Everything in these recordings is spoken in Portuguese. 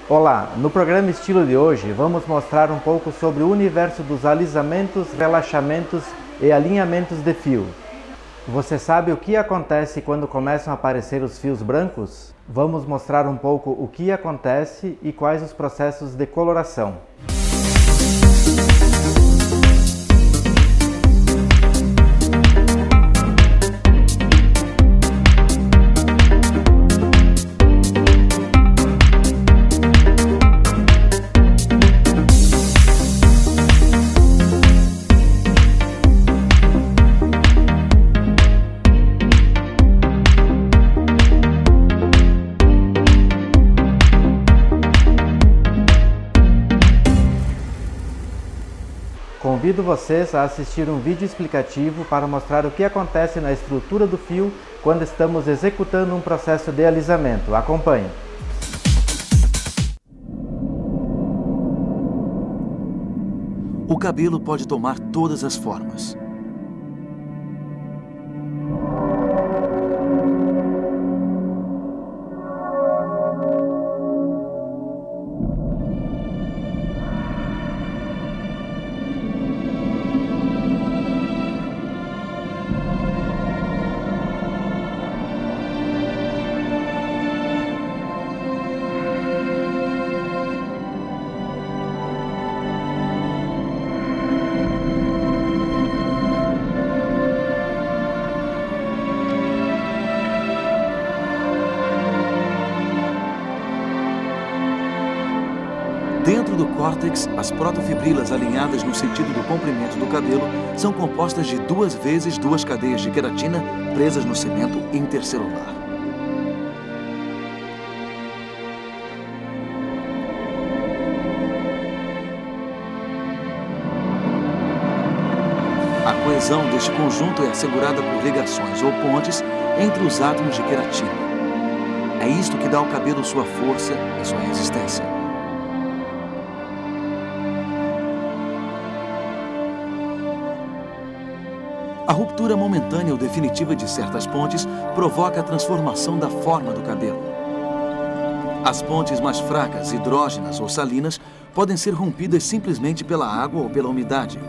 Olá, no programa Estilo de hoje vamos mostrar um pouco sobre o universo dos alisamentos, relaxamentos e alinhamentos de fio. Você sabe o que acontece quando começam a aparecer os fios brancos? Vamos mostrar um pouco o que acontece e quais os processos de coloração. Convido vocês a assistir um vídeo explicativo para mostrar o que acontece na estrutura do fio quando estamos executando um processo de alisamento. Acompanhe! O cabelo pode tomar todas as formas. Dentro do córtex, as protofibrilas alinhadas no sentido do comprimento do cabelo são compostas de 2 vezes 2 cadeias de queratina presas no cimento intercelular. A coesão deste conjunto é assegurada por ligações ou pontes entre os átomos de queratina. É isto que dá ao cabelo sua força e sua resistência. A ruptura momentânea ou definitiva de certas pontes provoca a transformação da forma do cabelo. As pontes mais fracas, hidrógenas ou salinas, podem ser rompidas simplesmente pela água ou pela umidade.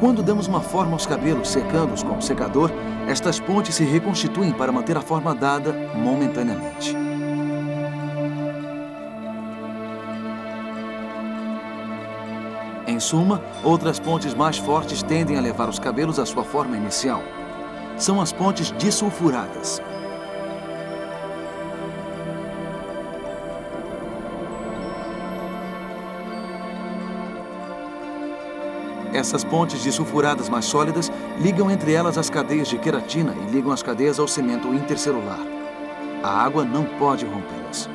Quando damos uma forma aos cabelos secando-os com o secador, estas pontes se reconstituem para manter a forma dada momentaneamente. Em suma, outras pontes mais fortes tendem a levar os cabelos à sua forma inicial. São as pontes disulfuradas. Essas pontes disulfuradas mais sólidas ligam entre elas as cadeias de queratina e ligam as cadeias ao cimento intercelular. A água não pode rompê-las.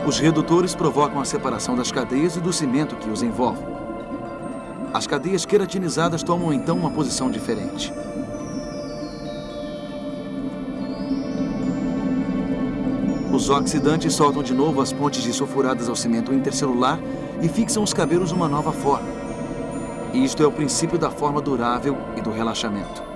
Os redutores provocam a separação das cadeias e do cimento que os envolve. As cadeias queratinizadas tomam então uma posição diferente. Os oxidantes soltam de novo as pontes disulfuradas ao cimento intercelular e fixam os cabelos numa nova forma. Isto é o princípio da forma durável e do relaxamento.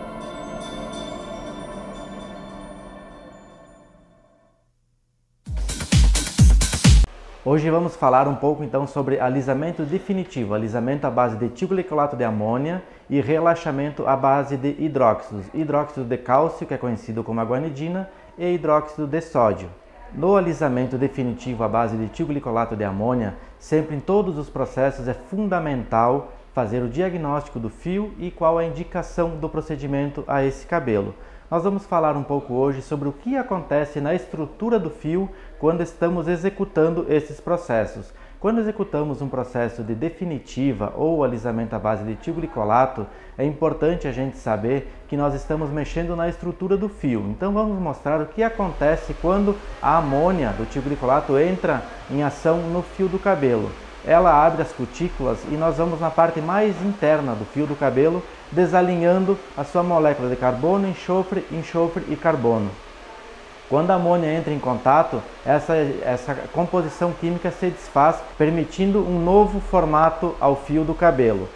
Hoje vamos falar um pouco então sobre alisamento definitivo, alisamento à base de etilglicolato de amônia e relaxamento à base de hidróxidos, hidróxido de cálcio, que é conhecido como a guanidina, e hidróxido de sódio. No alisamento definitivo à base de etilglicolato de amônia, sempre em todos os processos é fundamental fazer o diagnóstico do fio e qual a indicação do procedimento a esse cabelo. Nós vamos falar um pouco hoje sobre o que acontece na estrutura do fio quando estamos executando esses processos. Quando executamos um processo de definitiva ou alisamento à base de etilglicolato, é importante a gente saber que nós estamos mexendo na estrutura do fio. Então vamos mostrar o que acontece quando a amônia do etilglicolato entra em ação no fio do cabelo. Ela abre as cutículas e nós vamos na parte mais interna do fio do cabelo, desalinhando a sua molécula de carbono, enxofre, enxofre e carbono. Quando a amônia entra em contato, essa composição química se desfaz, permitindo um novo formato ao fio do cabelo.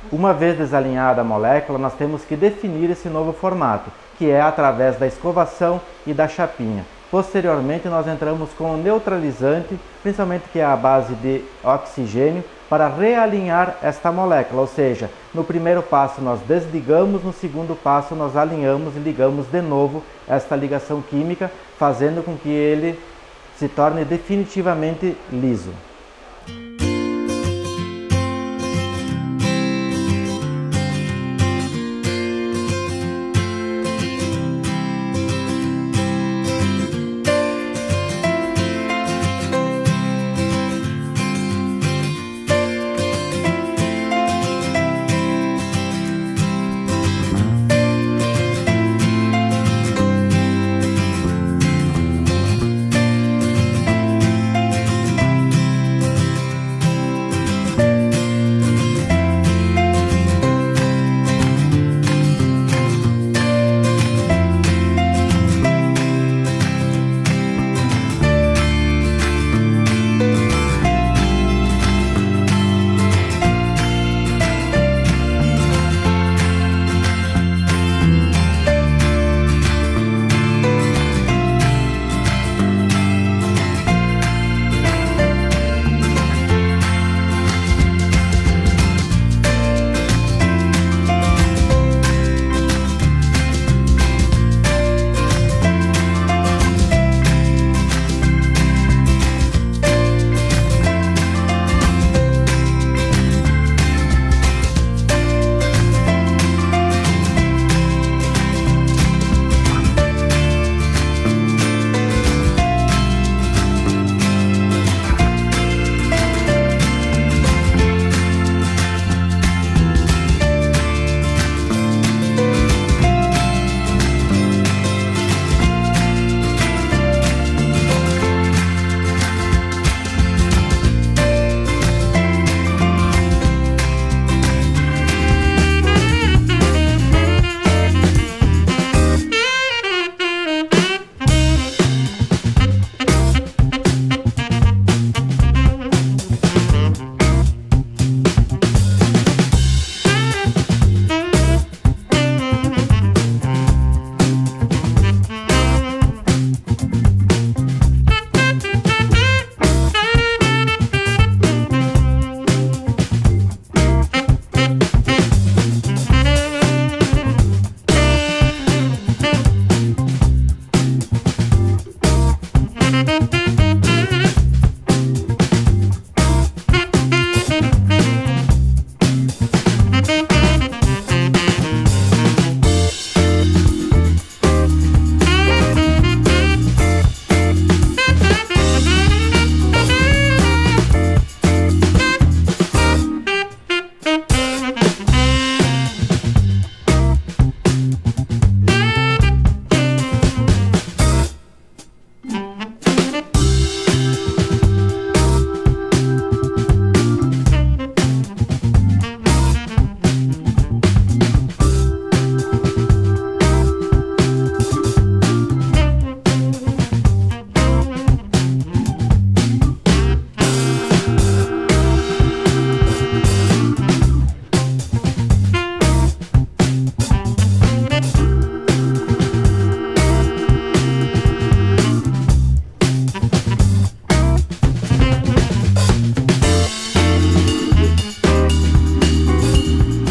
Uma vez desalinhada a molécula, nós temos que definir esse novo formato, que é através da escovação e da chapinha. Posteriormente, nós entramos com o neutralizante, principalmente que é a base de oxigênio, para realinhar esta molécula, ou seja, no primeiro passo nós desligamos, no segundo passo nós alinhamos e ligamos de novo esta ligação química, fazendo com que ele se torne definitivamente liso.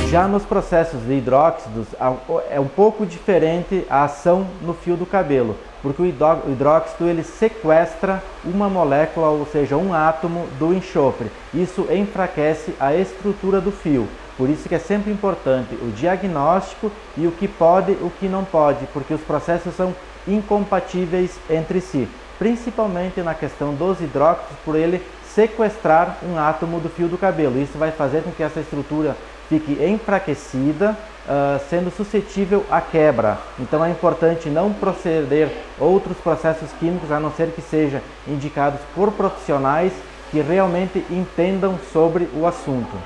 Já nos processos de hidróxidos é um pouco diferente a ação no fio do cabelo, porque o hidróxido ele sequestra uma molécula, ou seja, um átomo do enxofre. Isso enfraquece a estrutura do fio. Por isso que é sempre importante o diagnóstico e o que pode e o que não pode, porque os processos são incompatíveis entre si, principalmente na questão dos hidróxidos, por ele sequestrar um átomo do fio do cabelo. Isso vai fazer com que essa estrutura fique enfraquecida, sendo suscetível à quebra. Então é importante não proceder outros processos químicos, a não ser que sejam indicados por profissionais que realmente entendam sobre o assunto.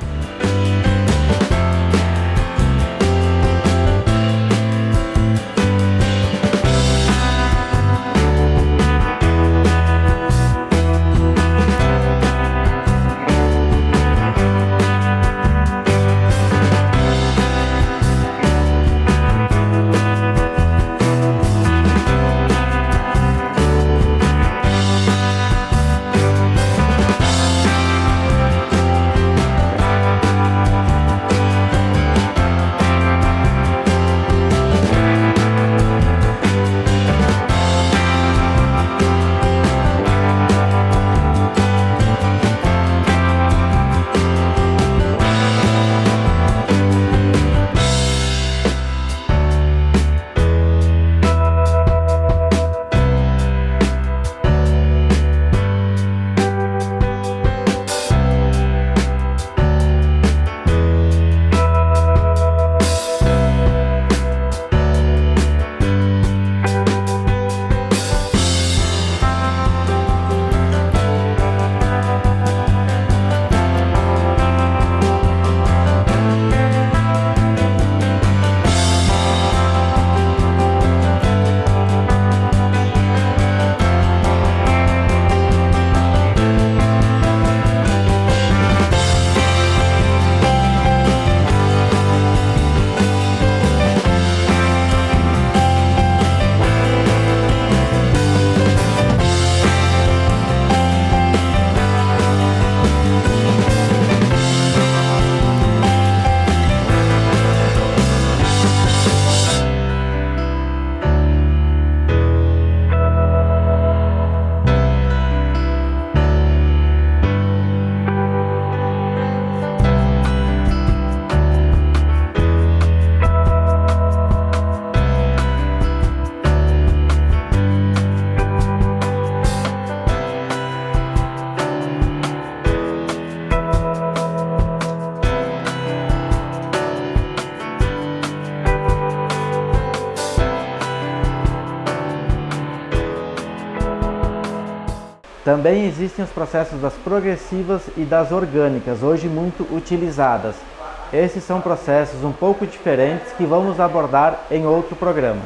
Também existem os processos das progressivas e das orgânicas, hoje muito utilizadas. Esses são processos um pouco diferentes que vamos abordar em outro programa.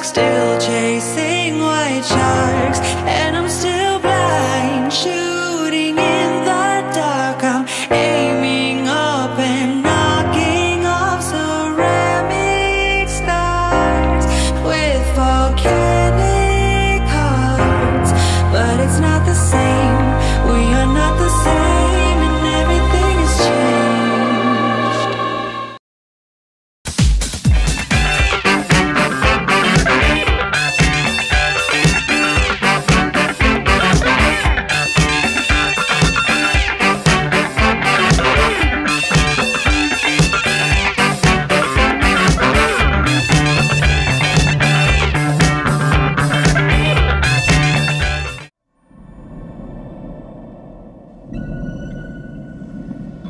Still chasing white sharks, and I'm still blind, shooting in the dark. I'm aiming up and knocking off ceramic stars with volcanic hearts, but it's not the same. We are not the same, and everything has changed.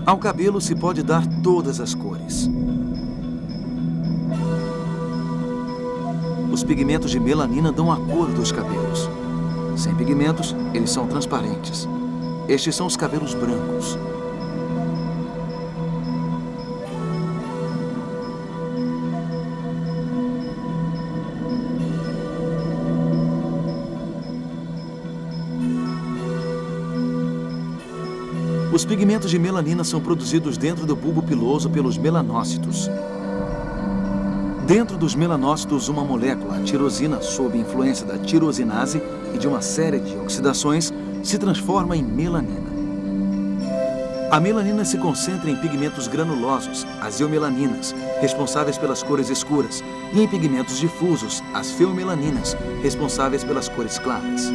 Ao cabelo se pode dar todas as cores. Os pigmentos de melanina dão a cor dos cabelos. Sem pigmentos, eles são transparentes. Estes são os cabelos brancos. Os pigmentos de melanina são produzidos dentro do bulbo piloso pelos melanócitos. Dentro dos melanócitos, uma molécula, a tirosina, sob influência da tirosinase e de uma série de oxidações, se transforma em melanina. A melanina se concentra em pigmentos granulosos, as eumelaninas, responsáveis pelas cores escuras, e em pigmentos difusos, as feomelaninas, responsáveis pelas cores claras.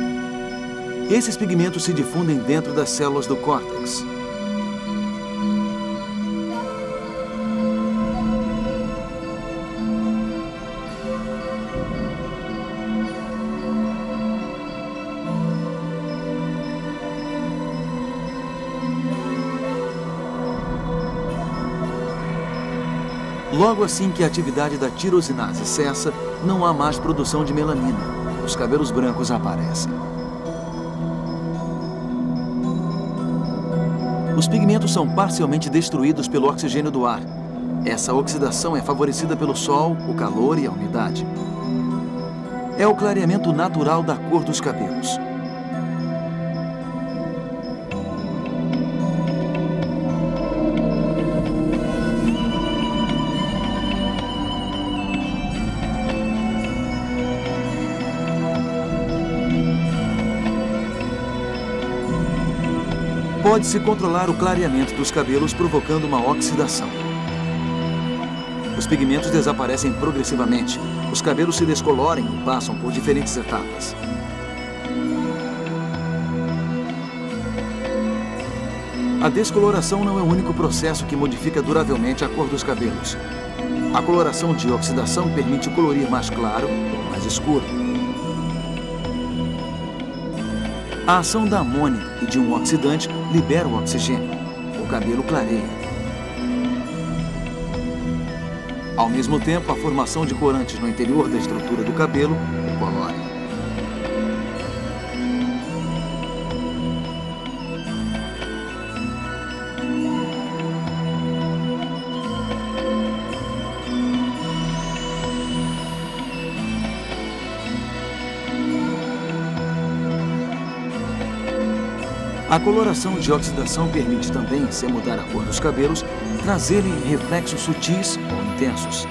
Esses pigmentos se difundem dentro das células do córtex. Logo assim que a atividade da tirosinase cessa, não há mais produção de melanina. Os cabelos brancos aparecem. Os pigmentos são parcialmente destruídos pelo oxigênio do ar. Essa oxidação é favorecida pelo sol, o calor e a umidade. É o clareamento natural da cor dos cabelos. Pode-se controlar o clareamento dos cabelos provocando uma oxidação. Os pigmentos desaparecem progressivamente. Os cabelos se descolorem e passam por diferentes etapas. A descoloração não é o único processo que modifica duravelmente a cor dos cabelos. A coloração de oxidação permite colorir mais claro ou mais escuro. A ação da amônia e de um oxidante libera o oxigênio. O cabelo clareia. Ao mesmo tempo, a formação de corantes no interior da estrutura do cabelo o colore. A coloração de oxidação permite também, sem mudar a cor dos cabelos, trazerem reflexos sutis ou intensos.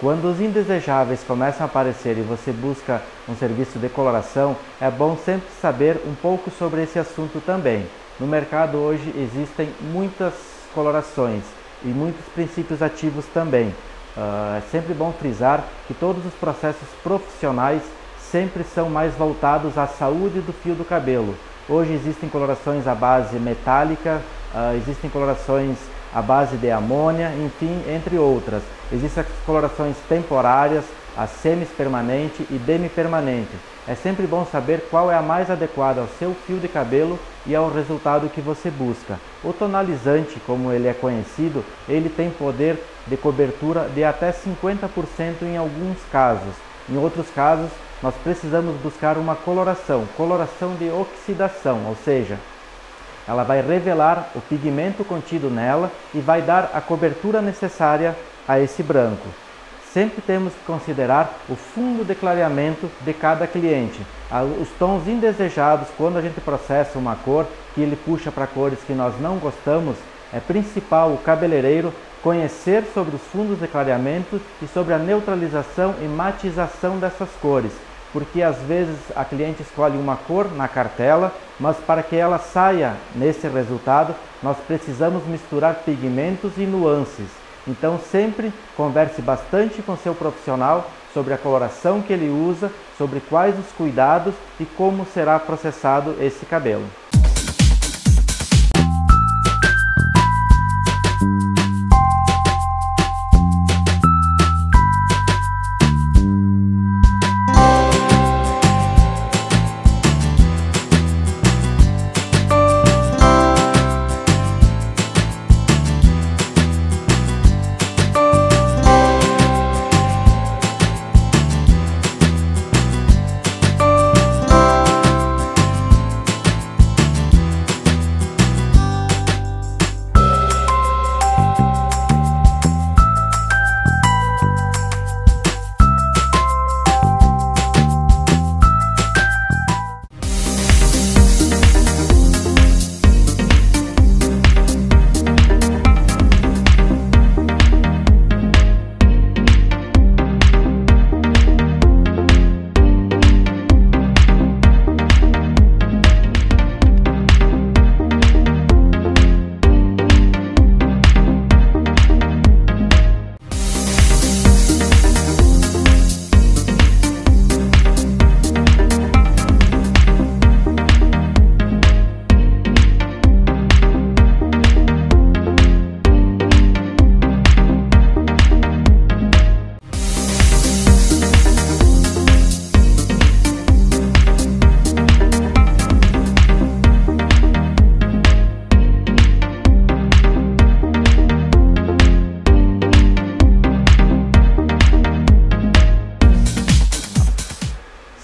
Quando os indesejáveis começam a aparecer e você busca um serviço de coloração, é bom sempre saber um pouco sobre esse assunto também. No mercado hoje existem muitas colorações e muitos princípios ativos também. É sempre bom frisar que todos os processos profissionais sempre são mais voltados à saúde do fio do cabelo. Hoje existem colorações à base metálica, existem colorações à base de amônia, enfim, entre outras. Existem as colorações temporárias, a semi-permanente e demi-permanente. É sempre bom saber qual é a mais adequada ao seu fio de cabelo e ao resultado que você busca. O tonalizante, como ele é conhecido, ele tem poder de cobertura de até 50% em alguns casos. Em outros casos, nós precisamos buscar uma coloração de oxidação, ou seja, ela vai revelar o pigmento contido nela e vai dar a cobertura necessária a esse branco. Sempre temos que considerar o fundo de clareamento de cada cliente. Os tons indesejados, quando a gente processa uma cor, que ele puxa para cores que nós não gostamos, é principal o cabeleireiro conhecer sobre os fundos de clareamento e sobre a neutralização e matização dessas cores. Porque às vezes a cliente escolhe uma cor na cartela, mas para que ela saia nesse resultado, nós precisamos misturar pigmentos e nuances. Então sempre converse bastante com seu profissional sobre a coloração que ele usa, sobre quais os cuidados e como será processado esse cabelo.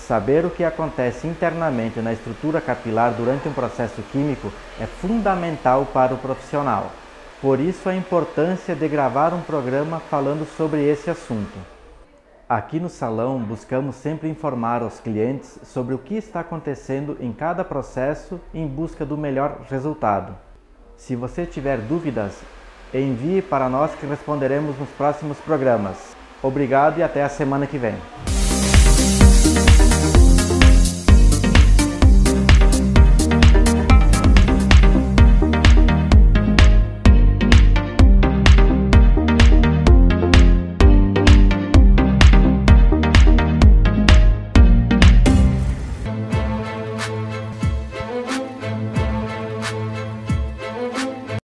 Saber o que acontece internamente na estrutura capilar durante um processo químico é fundamental para o profissional. Por isso a importância de gravar um programa falando sobre esse assunto. Aqui no salão buscamos sempre informar aos clientes sobre o que está acontecendo em cada processo em busca do melhor resultado. Se você tiver dúvidas, envie para nós que responderemos nos próximos programas. Obrigado e até a semana que vem.